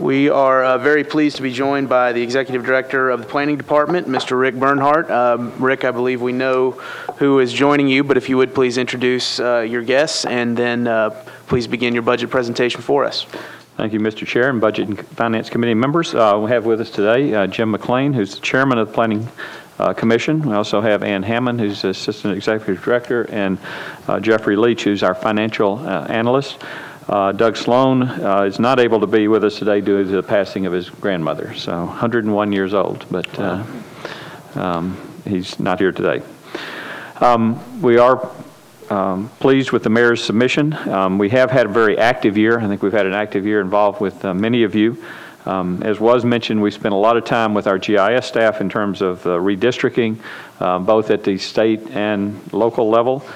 We are very pleased to be joined by the Executive Director of the Planning Department, Mr. Rick Bernhardt. Rick, I believe we know who is joining you, but if you would please introduce your guests and then please begin your budget presentation for us. Thank you, Mr. Chair and Budget and Finance Committee members. We have with us today Jim McLean, who's the Chairman of the Planning Commission. We also have Ann Hammond, who's Assistant Executive Director, and Jeffrey Leach, who's our Financial Analyst. Doug Sloan is not able to be with us today due to the passing of his grandmother, so 101 years old, but he's not here today. We are pleased with the mayor's submission. We have had a very active year. I think we've had an active year involved with many of you. As was mentioned, we spent a lot of time with our GIS staff in terms of redistricting, both at the state and local level.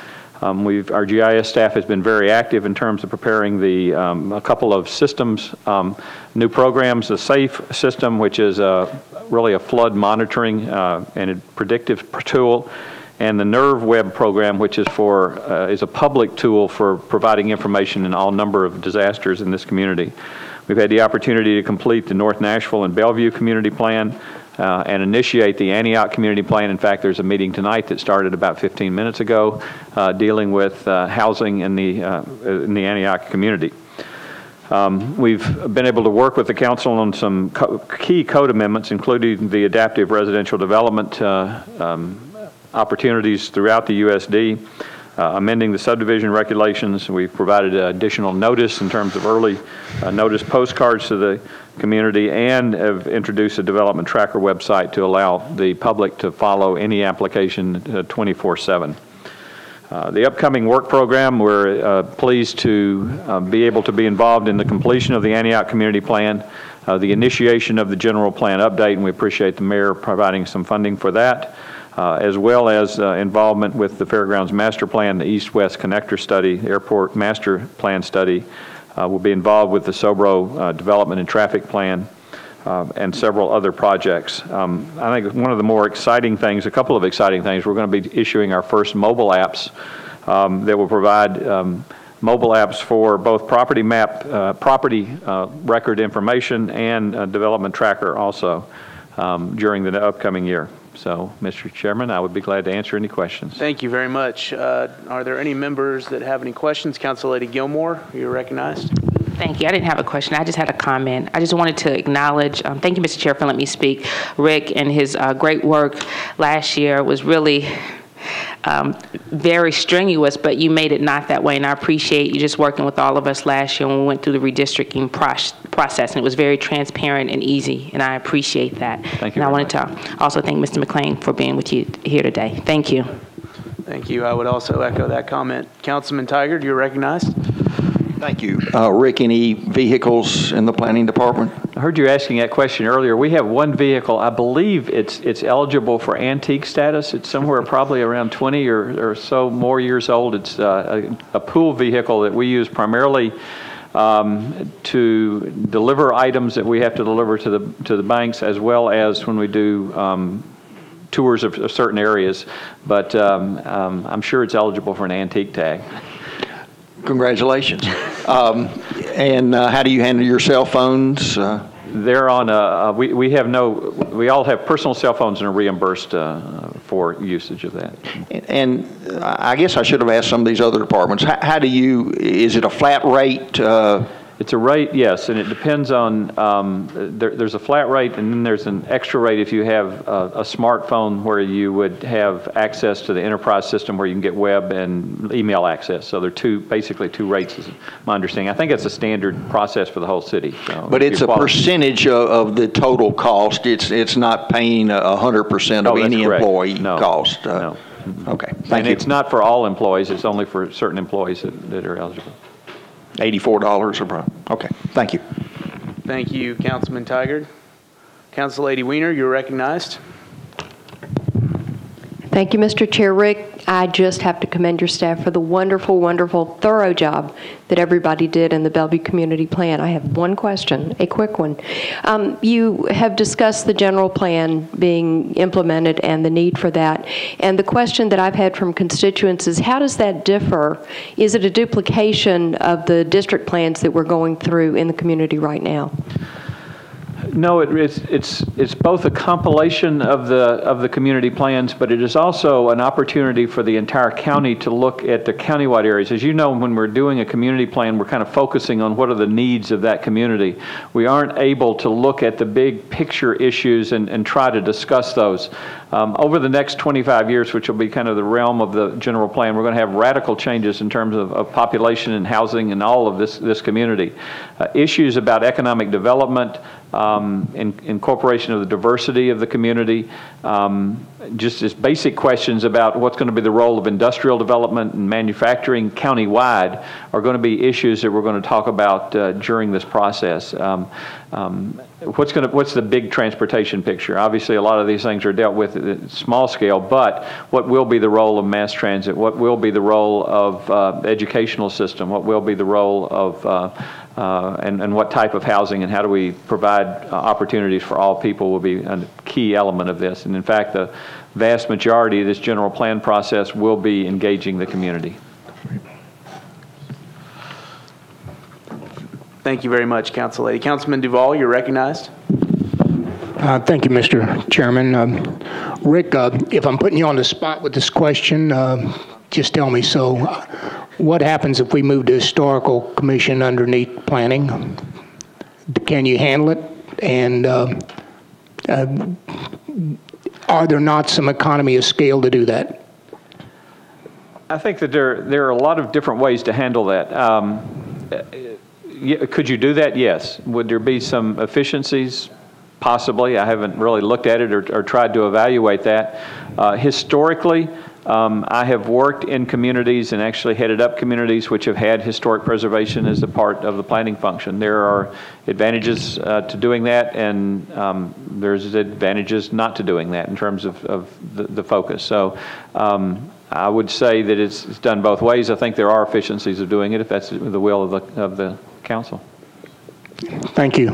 Our GIS staff has been very active in terms of preparing a couple of systems, new programs, the SAFE system, which is really a flood monitoring and a predictive tool, and the NERV-Web program, which is a public tool for providing information in all number of disasters in this community. We've had the opportunity to complete the North Nashville and Bellevue Community Plan and initiate the Antioch Community Plan. In fact, there's a meeting tonight that started about 15 minutes ago dealing with housing in the Antioch community. We've been able to work with the council on some key code amendments, including the adaptive residential development opportunities throughout the USD, amending the subdivision regulations. We've provided additional notice in terms of early notice postcards to the community, and have introduced a development tracker website to allow the public to follow any application 24/7. The upcoming work program, we're pleased to be able to be involved in the completion of the Antioch Community Plan, the initiation of the general plan update, and we appreciate the mayor providing some funding for that, as well as involvement with the Fairgrounds Master Plan, the East-West Connector Study, the Airport Master Plan Study. We'll be involved with the Sobro Development and Traffic Plan and several other projects. I think one of the more exciting things, a couple of exciting things, we're going to be issuing our first mobile apps that will provide mobile apps for both property map, property record information and development tracker also during the upcoming year. So, Mr. Chairman, I would be glad to answer any questions. Thank you very much. Are there any members that have any questions? Council Lady Gilmore, you're recognized. Thank you. I didn't have a question. I just had a comment. I just wanted to acknowledge, thank you, Mr. Chair, for letting me speak. Rick and his great work last year was really very strenuous, but you made it not that way, and I appreciate you just working with all of us last year when we went through the redistricting process, and it was very transparent and easy, and I appreciate that. Thank you. And I wanted to also thank Mr. McLean for being with you here today. Thank you. Thank you. I would also echo that comment. Councilman Tigard, you're recognized. Thank you. Rick, any vehicles in the planning department? I heard you asking that question earlier. We have one vehicle. I believe it's eligible for antique status. It's somewhere probably around 20 or so more years old. It's a pool vehicle that we use primarily to deliver items that we have to deliver to the banks, as well as when we do tours of certain areas. But I'm sure it's eligible for an antique tag. Congratulations. And how do you handle your cell phones? They're on we all have personal cell phones and are reimbursed for usage of that. And I guess I should have asked some of these other departments, how do you, is it a flat rate? It's a rate, yes, and it depends on, there's a flat rate and then there's an extra rate if you have a smartphone where you would have access to the enterprise system where you can get web and email access. So there are basically two rates is my understanding. I think it's a standard process for the whole city. So but it's a percentage of the total cost. It's not paying 100% of any employee cost. No. Okay, thank and you. It's not for all employees, it's only for certain employees that are eligible. $84 or okay, thank you. Thank you, Councilman Tigard. Council Lady Weiner, you're recognized. Thank you, Mr. Chair. Rick, I just have to commend your staff for the wonderful, wonderful, thorough job that everybody did in the Bellevue Community Plan. I have one question, a quick one. You have discussed the general plan being implemented and the need for that. And the question that I've had from constituents is, how does that differ? Is it a duplication of the district plans that we're going through in the community right now? No, it's both a compilation of the community plans, but it is also an opportunity for the entire county to look at the countywide areas. As you know, when we're doing a community plan, we're kind of focusing on what are the needs of that community. We aren't able to look at the big picture issues and try to discuss those. Over the next 25 years, which will be kind of the realm of the general plan, we're going to have radical changes in terms of population and housing and all of this community. Issues about economic development, incorporation of the diversity of the community, just as basic questions about what's going to be the role of industrial development and manufacturing countywide are going to be issues that we're going to talk about during this process. What's the big transportation picture? Obviously, a lot of these things are dealt with at small scale, but what will be the role of mass transit? What will be the role of educational system? What will be the role of and what type of housing, and how do we provide opportunities for all people will be a key element of this. And in fact, the vast majority of this general plan process will be engaging the community. Thank you very much, Council Lady. Councilman Duval, you're recognized. Thank you, Mr. Chairman. Rick, if I'm putting you on the spot with this question, just tell me. So what happens if we move the Historical Commission underneath planning? Can you handle it? And are there not some economy of scale to do that? I think that there are a lot of different ways to handle that. Could you do that? Yes. Would there be some efficiencies? Possibly. I haven't really looked at it or tried to evaluate that. Historically, I have worked in communities and actually headed up communities which have had historic preservation as a part of the planning function. There are advantages to doing that, and there's advantages not to doing that in terms of the focus. So I would say that it's done both ways. I think there are efficiencies of doing it if that's the will of the council. Thank you.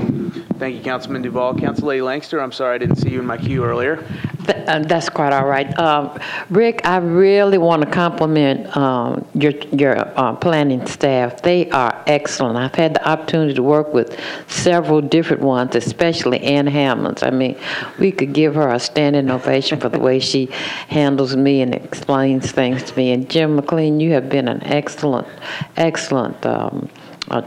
Thank you, Councilman Duval. Council Lady Lancaster, I'm sorry I didn't see you in my queue earlier. That's quite all right. Rick, I really want to compliment your planning staff. They are excellent. I've had the opportunity to work with several different ones, especially Ann Hammonds. I mean, we could give her a standing ovation for the way she handles me and explains things to me. And Jim McLean, you have been an excellent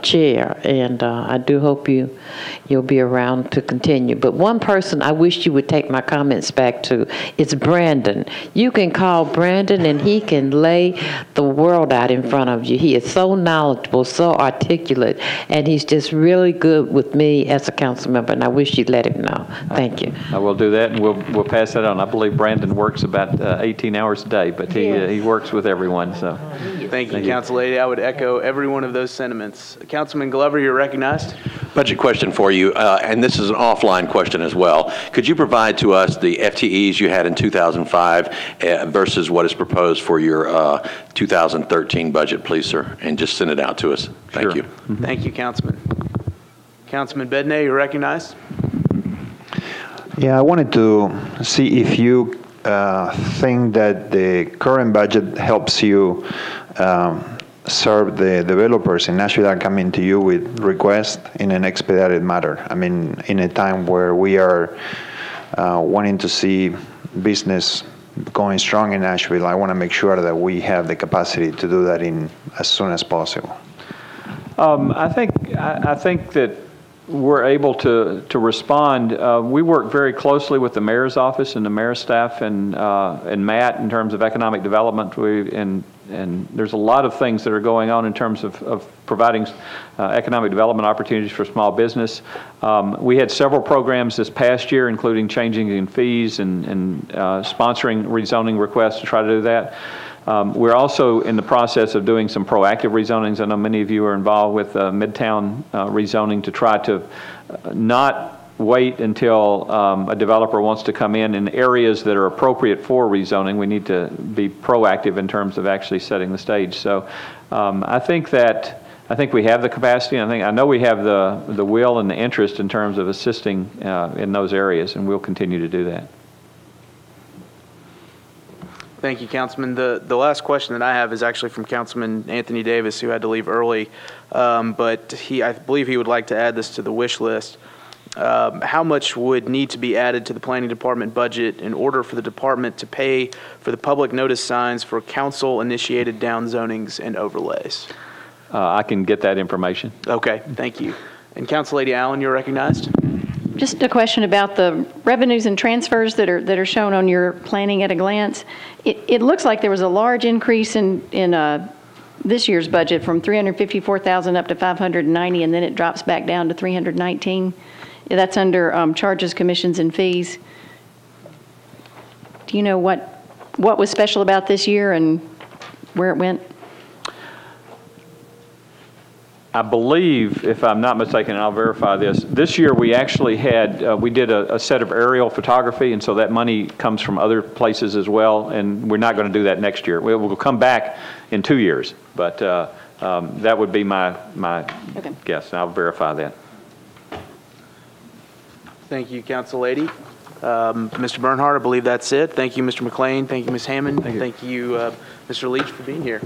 chair, and I do hope you'll be around to continue. But one person I wish you would take my comments back to is Brandon. You can call Brandon and he can lay the world out in front of you. He is so knowledgeable, so articulate, and he's just really good with me as a council member, and I wish you'd let him know. Thank you. I will do that, and we'll pass that on. I believe Brandon works about 18 hours a day, but he works with everyone. So Thank you, Council Lady. I would echo every one of those sentiments. Councilman Glover, you're recognized. Budget question for you, and this is an offline question as well. Could you provide to us the FTEs you had in 2005 versus what is proposed for your 2013 budget, please, sir? And just send it out to us. Thank you. Mm-hmm. Thank you, Councilman. Councilman Bednay, you're recognized. Yeah, I wanted to see if you think that the current budget helps you serve the developers in Nashville that come into you with requests in an expedited manner. I mean, in a time where we are wanting to see business going strong in Nashville, I want to make sure that we have the capacity to do that in as soon as possible. I think that we're able to respond. We work very closely with the mayor's office and the mayor's staff and Matt in terms of economic development. And there's a lot of things that are going on in terms of providing economic development opportunities for small business. We had several programs this past year, including changing in fees and sponsoring rezoning requests to try to do that. We're also in the process of doing some proactive rezonings. I know many of you are involved with Midtown rezoning to try to not wait until a developer wants to come in areas that are appropriate for rezoning. We need to be proactive in terms of actually setting the stage. So I think we have the capacity. I know we have the will and the interest in terms of assisting in those areas, and we'll continue to do that. Thank you, Councilman. The last question that I have is actually from Councilman Anthony Davis, who had to leave early, but I believe he would like to add this to the wish list. How much would need to be added to the Planning Department budget in order for the department to pay for the public notice signs for council-initiated downzonings and overlays? I can get that information. Okay, thank you. And Council Lady Allen, you're recognized. Just a question about the revenues and transfers that are shown on your planning at a glance. It looks like there was a large increase in this year's budget from 354,000 up to 590, and then it drops back down to 319. That's under charges, commissions, and fees. Do you know what was special about this year and where it went? I believe, if I'm not mistaken, and I'll verify this year we actually had, we did a set of aerial photography, and so that money comes from other places as well, and we're not going to do that next year. We'll come back in 2 years, but that would be my okay. guess, and I'll verify that. Thank you, Council Lady. Mr. Bernhardt, I believe that's it. Thank you, Mr. McLean. Thank you, Ms. Hammond. Thank you, Mr. Leach, for being here.